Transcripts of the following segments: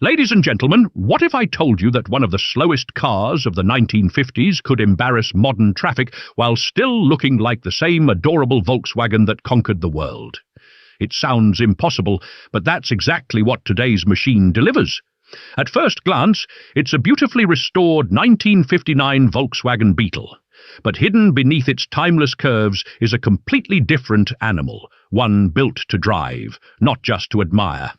Ladies and gentlemen, what if I told you that one of the slowest cars of the 1950s could embarrass modern traffic while still looking like the same adorable Volkswagen that conquered the world? It sounds impossible, but that's exactly what today's machine delivers. At first glance, it's a beautifully restored 1959 Volkswagen Beetle. But hidden beneath its timeless curves is a completely different animal, one built to drive, not just to admire.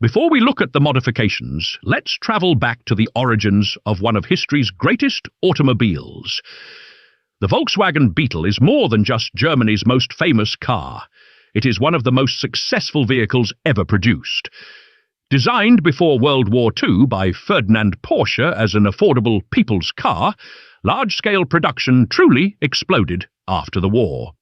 Before we look at the modifications, let's travel back to the origins of one of history's greatest automobiles. The Volkswagen Beetle is more than just Germany's most famous car. It is one of the most successful vehicles ever produced. Designed before World War II by Ferdinand Porsche as an affordable people's car, large-scale production truly exploded after the war.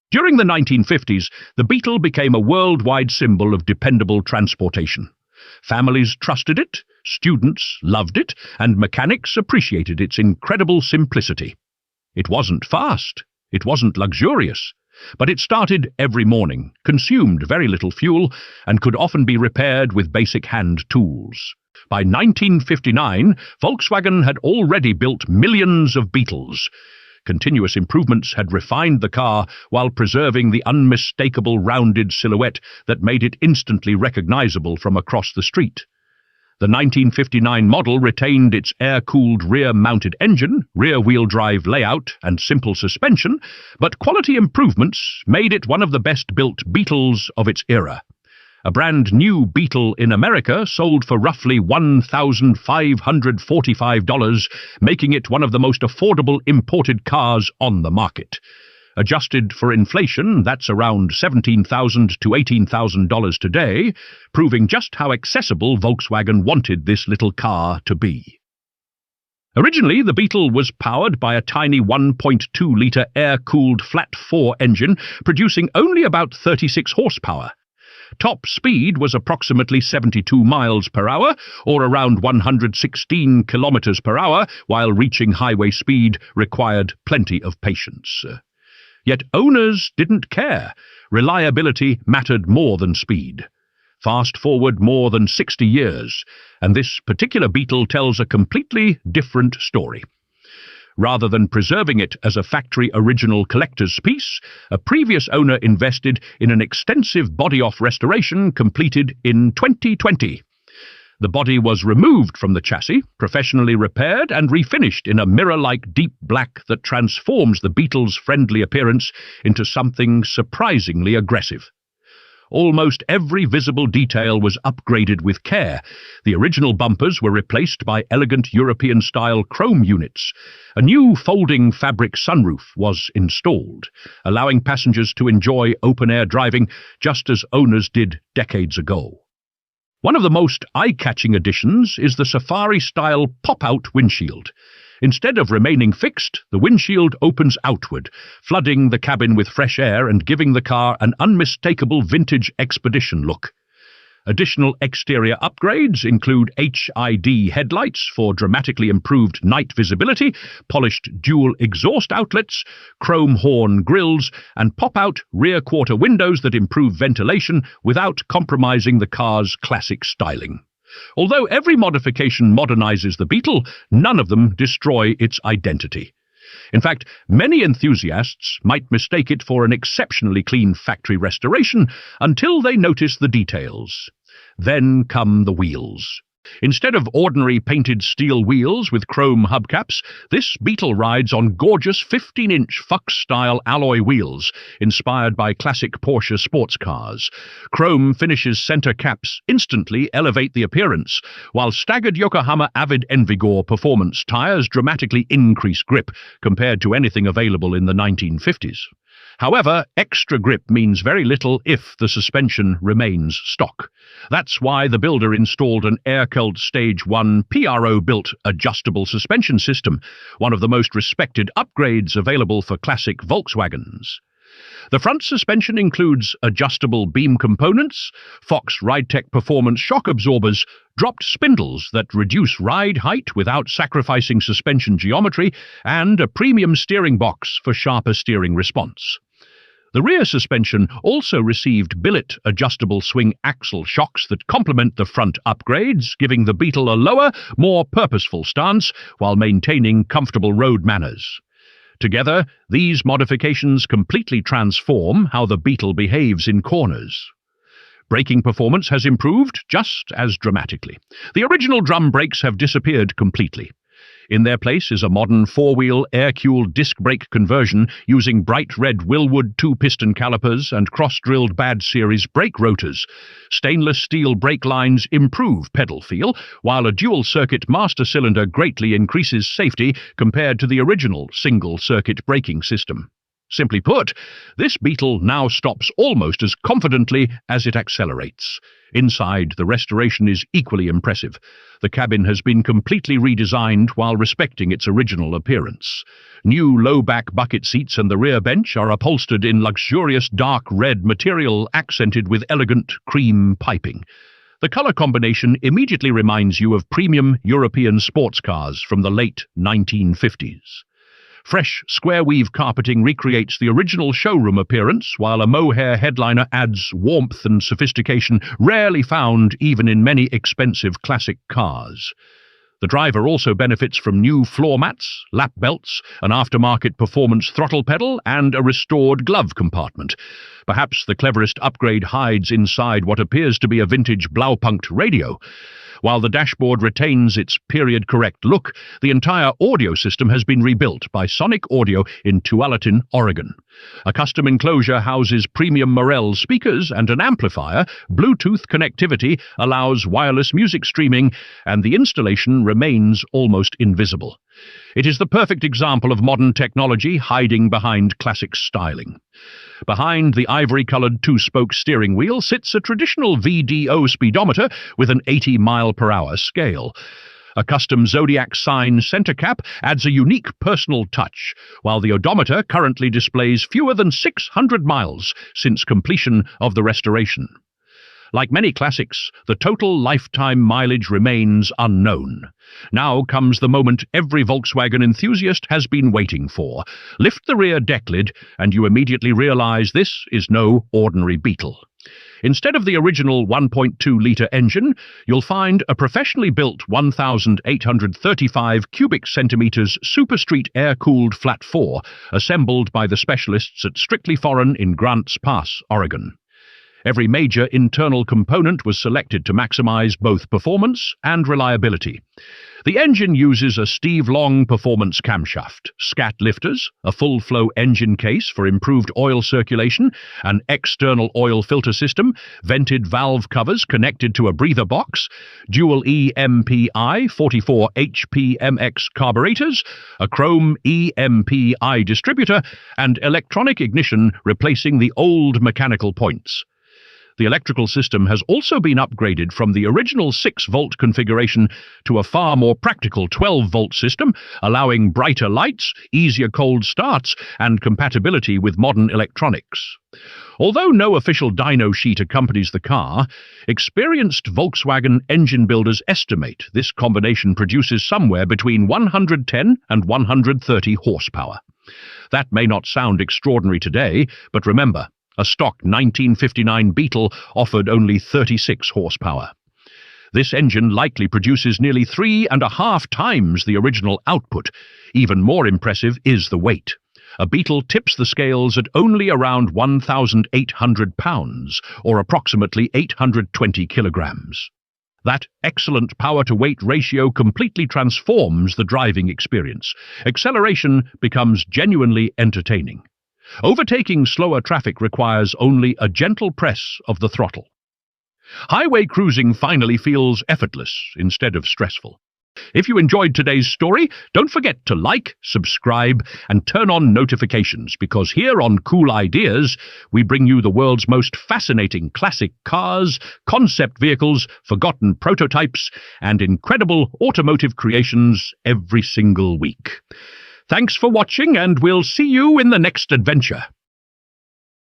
During the 1950s, the Beetle became a worldwide symbol of dependable transportation. Families trusted it, students loved it, and mechanics appreciated its incredible simplicity. It wasn't fast, it wasn't luxurious, but it started every morning, consumed very little fuel, and could often be repaired with basic hand tools. By 1959, Volkswagen had already built millions of Beetles. Continuous improvements had refined the car while preserving the unmistakable rounded silhouette that made it instantly recognizable from across the street. The 1959 model retained its air-cooled rear-mounted engine, rear-wheel drive layout, and simple suspension, but quality improvements made it one of the best-built Beetles of its era. A brand-new Beetle in America sold for roughly $1,545, making it one of the most affordable imported cars on the market. Adjusted for inflation, that's around $17,000 to $18,000 today, proving just how accessible Volkswagen wanted this little car to be. Originally, the Beetle was powered by a tiny 1.2-litre air-cooled flat-4 engine, producing only about 36 horsepower. Top speed was approximately 72 miles per hour, or around 116 kilometers per hour, while reaching highway speed required plenty of patience. Yet owners didn't care. Reliability mattered more than speed. Fast forward more than 60 years, and this particular Beetle tells a completely different story. Rather than preserving it as a factory-original collector's piece, a previous owner invested in an extensive body-off restoration completed in 2020. The body was removed from the chassis, professionally repaired and refinished in a mirror-like deep black that transforms the Beetle's friendly appearance into something surprisingly aggressive. Almost every visible detail was upgraded with care. The original bumpers were replaced by elegant European-style chrome units. A new folding fabric sunroof was installed, allowing passengers to enjoy open-air driving just as owners did decades ago. One of the most eye-catching additions is the safari-style pop-out windshield. Instead of remaining fixed, the windshield opens outward, flooding the cabin with fresh air and giving the car an unmistakable vintage expedition look. Additional exterior upgrades include HID headlights for dramatically improved night visibility, polished dual exhaust outlets, chrome horn grills, and pop-out rear-quarter windows that improve ventilation without compromising the car's classic styling. Although every modification modernizes the Beetle, none of them destroy its identity. In fact, many enthusiasts might mistake it for an exceptionally clean factory restoration until they notice the details. Then come the wheels. Instead of ordinary painted steel wheels with chrome hubcaps, this Beetle rides on gorgeous 15-inch Fuchs-style alloy wheels, inspired by classic Porsche sports cars. Chrome finishes center caps instantly elevate the appearance, while staggered Yokohama Avid Envigor performance tires dramatically increase grip compared to anything available in the 1950s. However, extra grip means very little if the suspension remains stock. That's why the builder installed an air-cooled Stage 1 PRO-built adjustable suspension system, one of the most respected upgrades available for classic Volkswagens. The front suspension includes adjustable beam components, Fox RideTech Performance shock absorbers, dropped spindles that reduce ride height without sacrificing suspension geometry, and a premium steering box for sharper steering response. The rear suspension also received billet adjustable swing axle shocks that complement the front upgrades, giving the Beetle a lower, more purposeful stance while maintaining comfortable road manners. Together, these modifications completely transform how the Beetle behaves in corners. Braking performance has improved just as dramatically. The original drum brakes have disappeared completely. In their place is a modern four-wheel air-cooled disc brake conversion using bright red Willwood 2-piston calipers and cross-drilled Bad Series brake rotors. Stainless steel brake lines improve pedal feel, while a dual-circuit master cylinder greatly increases safety compared to the original single-circuit braking system. Simply put, this Beetle now stops almost as confidently as it accelerates. Inside, the restoration is equally impressive. The cabin has been completely redesigned while respecting its original appearance. New low-back bucket seats and the rear bench are upholstered in luxurious dark red material accented with elegant cream piping. The color combination immediately reminds you of premium European sports cars from the late 1950s. Fresh square-weave carpeting recreates the original showroom appearance, while a mohair headliner adds warmth and sophistication rarely found even in many expensive classic cars. The driver also benefits from new floor mats, lap belts, an aftermarket performance throttle pedal, and a restored glove compartment. Perhaps the cleverest upgrade hides inside what appears to be a vintage Blaupunkt radio. While the dashboard retains its period-correct look, the entire audio system has been rebuilt by Sonic Audio in Tualatin, Oregon. A custom enclosure houses premium Morel speakers and an amplifier. Bluetooth connectivity allows wireless music streaming, and the installation remains almost invisible. It is the perfect example of modern technology hiding behind classic styling. Behind the ivory-colored two-spoke steering wheel sits a traditional VDO speedometer with an 80-mile-per-hour scale. A custom Zodiac sign center cap adds a unique personal touch, while the odometer currently displays fewer than 600 miles since completion of the restoration. Like many classics, the total lifetime mileage remains unknown. Now comes the moment every Volkswagen enthusiast has been waiting for. Lift the rear deck lid, and you immediately realize this is no ordinary Beetle. Instead of the original 1.2-litre engine, you'll find a professionally built 1,835 cubic centimetres Super Street air-cooled flat 4, assembled by the specialists at Strictly Foreign in Grants Pass, Oregon. Every major internal component was selected to maximize both performance and reliability. The engine uses a Steve Long performance camshaft, scat lifters, a full-flow engine case for improved oil circulation, an external oil filter system, vented valve covers connected to a breather box, dual EMPI 44 HPMX carburetors, a chrome EMPI distributor, and electronic ignition replacing the old mechanical points. The electrical system has also been upgraded from the original 6-volt configuration to a far more practical 12-volt system, allowing brighter lights, easier cold starts, and compatibility with modern electronics. Although no official dyno sheet accompanies the car, experienced Volkswagen engine builders estimate this combination produces somewhere between 110 and 130 horsepower. That may not sound extraordinary today, but remember, a stock 1959 Beetle offered only 36 horsepower. This engine likely produces nearly 3.5 times the original output. Even more impressive is the weight. A Beetle tips the scales at only around 1,800 pounds, or approximately 820 kilograms. That excellent power-to-weight ratio completely transforms the driving experience. Acceleration becomes genuinely entertaining. Overtaking slower traffic requires only a gentle press of the throttle. Highway cruising finally feels effortless instead of stressful. If you enjoyed today's story, don't forget to like, subscribe, and turn on notifications, because here on Cool Ideas, we bring you the world's most fascinating classic cars, concept vehicles, forgotten prototypes, and incredible automotive creations every single week. Thanks for watching, and we'll see you in the next adventure.